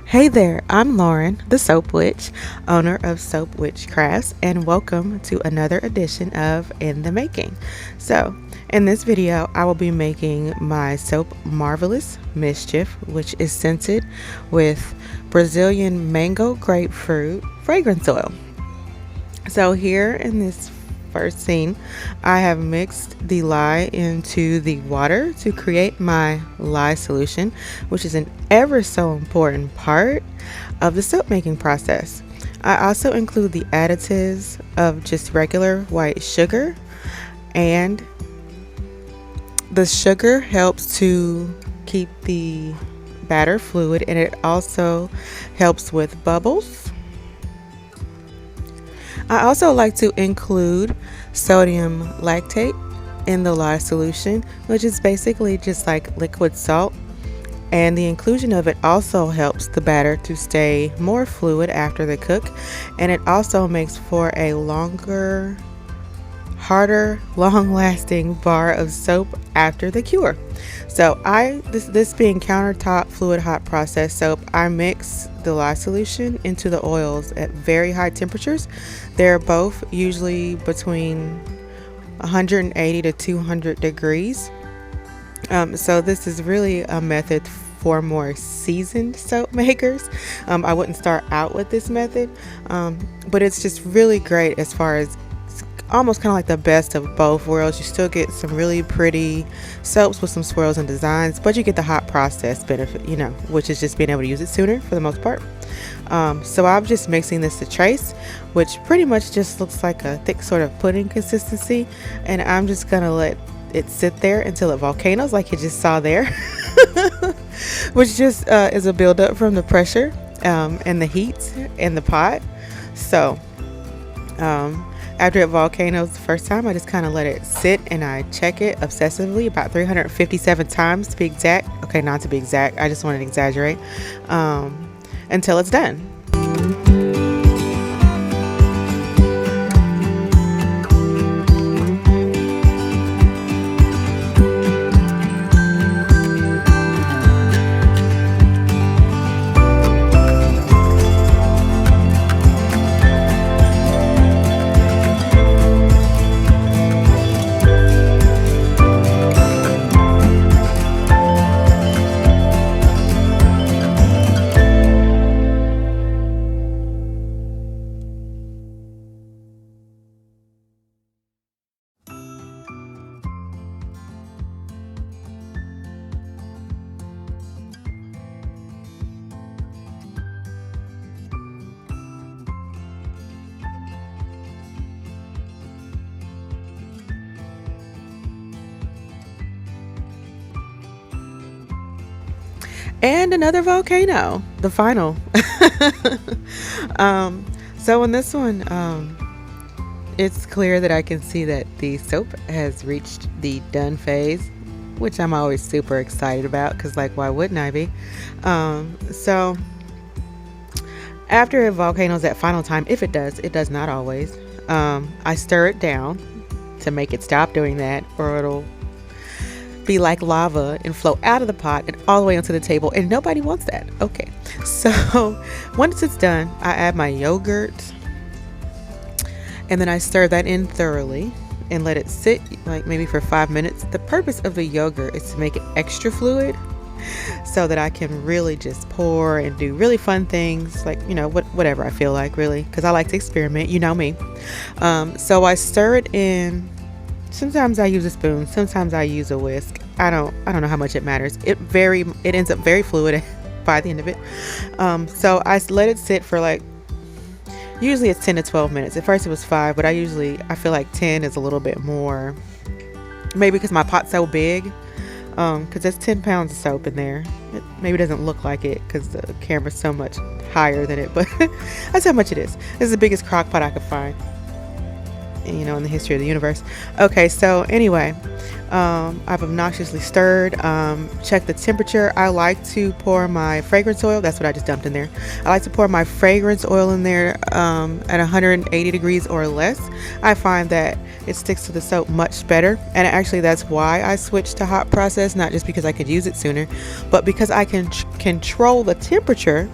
Hey there, I'm Lauren, the Soap Witch, owner of Soap Witch Crafts, and welcome to another edition of In the Making. So, in this video, I will be making my soap Marvelous Mischief, which is scented with Brazilian Mango Grapefruit fragrance oil. So, here in this first scene, I have mixed the lye into the water to create my lye solution, which is an ever so important part of the soap making process. I also include the additives of just regular white sugar, and the sugar helps to keep the batter fluid, and it also helps with bubbles. I also like to include sodium lactate in the lye solution, which is basically just like liquid salt. And the inclusion of it also helps the batter to stay more fluid after the cook. And it also makes for a longer, harder, long-lasting bar of soap after the cure. So this being Countertop fluid hot process soap, I mix the lye solution into the oils at very high temperatures. They're both usually between 180 to 200 degrees. So this is really a method for more seasoned soap makers. I wouldn't start out with this method, but it's just really great as far as almost kind of like the best of both worlds. You still get some really pretty soaps with some swirls and designs, but you get the hot process benefit, which is just being able to use it sooner for the most part. So I'm just mixing this to trace, which pretty much just looks like a thick sort of pudding consistency, and I'm just gonna let it sit there until it volcanoes, like you just saw there, which just is a buildup from the pressure and the heat in the pot. So after it volcanoes the first time, I just kind of let it sit and I check it obsessively about 357 times to be exact. Okay, not to be exact, I just wanted to exaggerate, until it's done. And another volcano, the final. So in this one, it's clear that I can see that the soap has reached the done phase, which I'm always super excited about because, like, why wouldn't I be? So after it volcanoes that final time, if it does not always, I stir it down to make it stop doing that, or it'll be like lava and flow out of the pot and all the way onto the table, and nobody wants that. Okay, so once it's done, I add my yogurt, and then I stir that in thoroughly and let it sit like maybe for 5 minutes. The purpose of the yogurt is to make it extra fluid so that I can really just pour and do really fun things, like, whatever I feel like, really, because I like to experiment, me. So I stir it in. Sometimes I use a spoon, sometimes I use a whisk. I don't know how much it matters. It ends up very fluid by the end of it. So I let it sit for usually it's 10 to 12 minutes. At first it was 5, but I feel like 10 is a little bit more, maybe because my pot's so big, because there's 10 pounds of soap in there. It maybe doesn't look like it because the camera's so much higher than it, but that's how much it is. This is the biggest crock pot I could find, in the history of the universe. Okay, so anyway, I've obnoxiously stirred, check the temperature. I like to pour my fragrance oil, that's what I just dumped in there. I like to pour my fragrance oil in there at 180 degrees or less. I find that it sticks to the soap much better, and actually that's why I switched to hot process, not just because I could use it sooner, but because I can control the temperature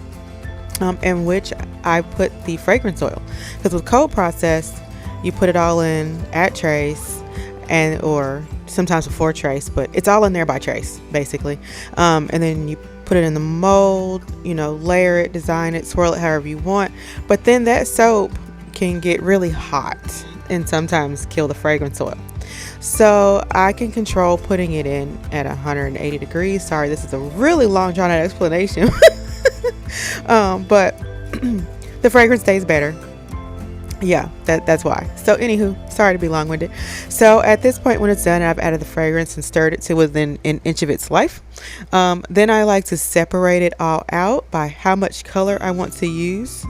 in which I put the fragrance oil. Because with cold process, you put it all in at trace, and or sometimes before trace, but it's all in there by trace basically. And then you put it in the mold, layer it, design it, swirl it however you want. But then that soap can get really hot and sometimes kill the fragrance oil. So I can control putting it in at 180 degrees. Sorry, this is a really long drawn out explanation. But the fragrance stays better. Yeah, that's why. So anywho, sorry to be long-winded. So at this point, when it's done, I've added the fragrance and stirred it to within an inch of its life. Then I like to separate it all out by how much color I want to use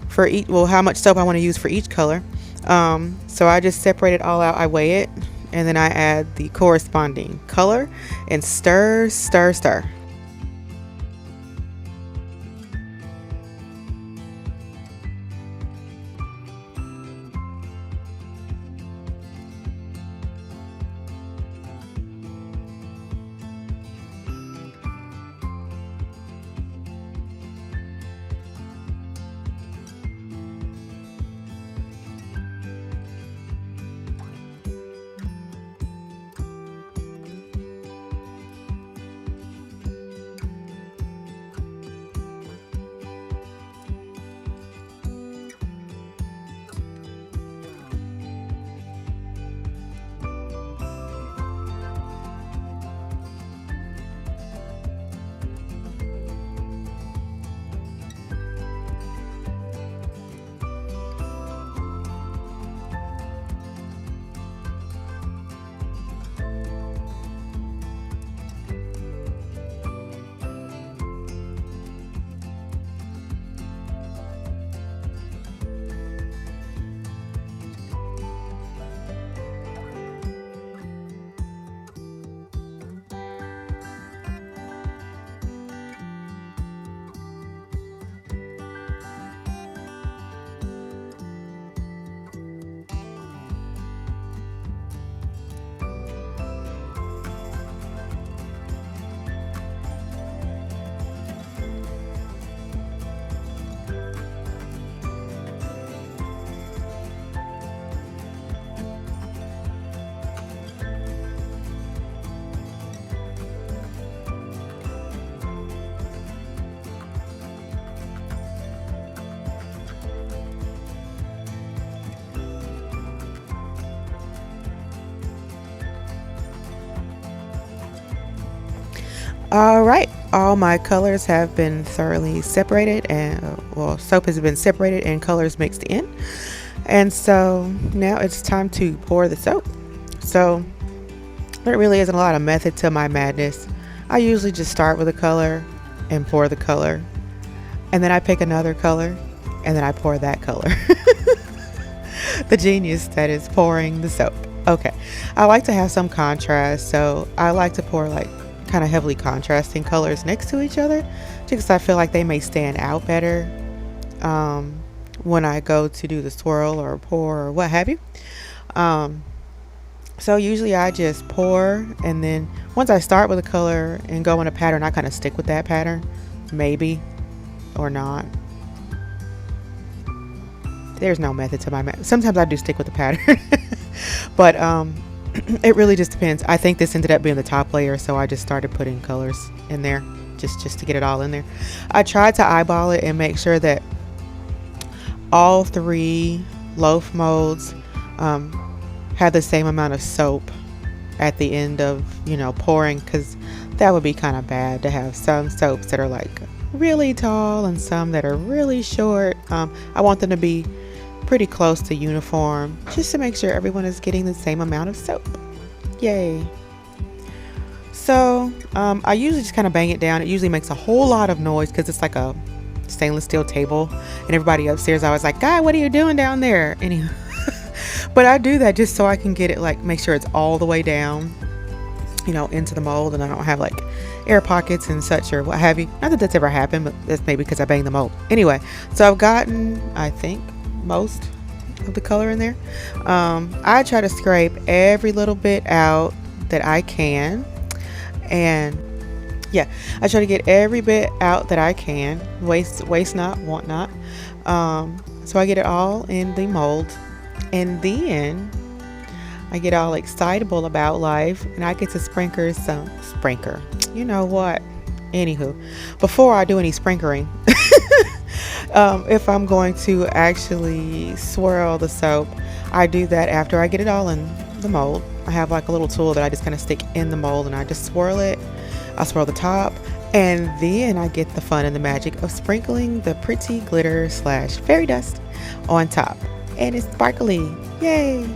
for each. Well, how much soap I want to use for each color. So I just separate it all out. I weigh it, and then I add the corresponding color and stir, stir, stir. All right, all my colors have been thoroughly separated, and soap has been separated and colors mixed in. And so now it's time to pour the soap. So there really isn't a lot of method to my madness. I usually just start with a color and pour the color, and then I pick another color and then I pour that color. The genius that is pouring the soap. Okay, I like to have some contrast, so I like to pour like kind of heavily contrasting colors next to each other, because I feel like they may stand out better when I go to do the swirl or pour or what have you. So usually I just pour, and then once I start with a color and go in a pattern, I kind of stick with that pattern, maybe or not. There's no method to my sometimes I do stick with the pattern. But it really just depends. I think this ended up being the top layer, so I just started putting colors in there just to get it all in there. I tried to eyeball it and make sure that all three loaf molds have the same amount of soap at the end of pouring, because that would be kind of bad to have some soaps that are like really tall and some that are really short. I want them to be pretty close to uniform, just to make sure everyone is getting the same amount of soap. Yay. So I usually just kind of bang it down. It usually makes a whole lot of noise because it's like a stainless steel table, and everybody upstairs I was like, "Guy, what are you doing down there?" Anyway, but I do that just so I can get it, like, make sure it's all the way down into the mold, and I don't have like air pockets and such or what have you. Not that that's ever happened, but that's maybe because I banged the mold. Anyway, so I've gotten, I think, most of the color in there. I try to scrape every little bit out that I can, and Yeah, I try to get every bit out that I can. Waste not, want not. So I get it all in the mold, and then I get all excitable about life, and I get to sprinkle. You know what? Anywho, before I do any sprinkling, if I'm going to actually swirl the soap, I do that after I get it all in the mold. I have like a little tool that I just kind of stick in the mold and I just swirl it. I swirl the top, and then I get the fun and the magic of sprinkling the pretty glitter slash fairy dust on top. And it's sparkly. Yay!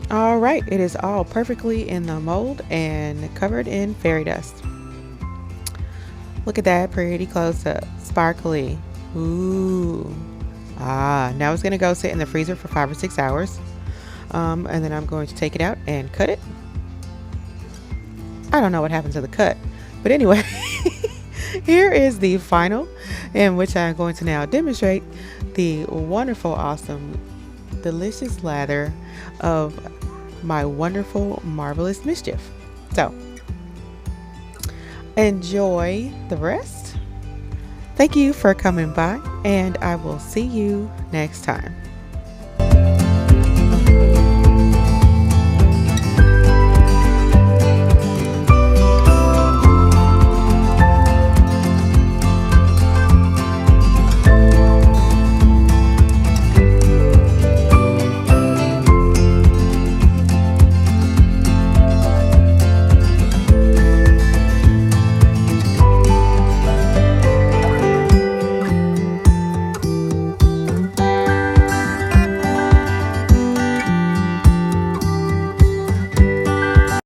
All right, it is all perfectly in the mold and covered in fairy dust. Look at that pretty close up, sparkly. Ooh. Now it's gonna go sit in the freezer for 5 or 6 hours. And then I'm going to take it out and cut it. I don't know what happened to the cut, but anyway, here is the final, in which I'm going to now demonstrate the wonderful, awesome, delicious lather of my wonderful, marvelous Mischief. So, enjoy the rest. Thank you for coming by, and I will see you next time.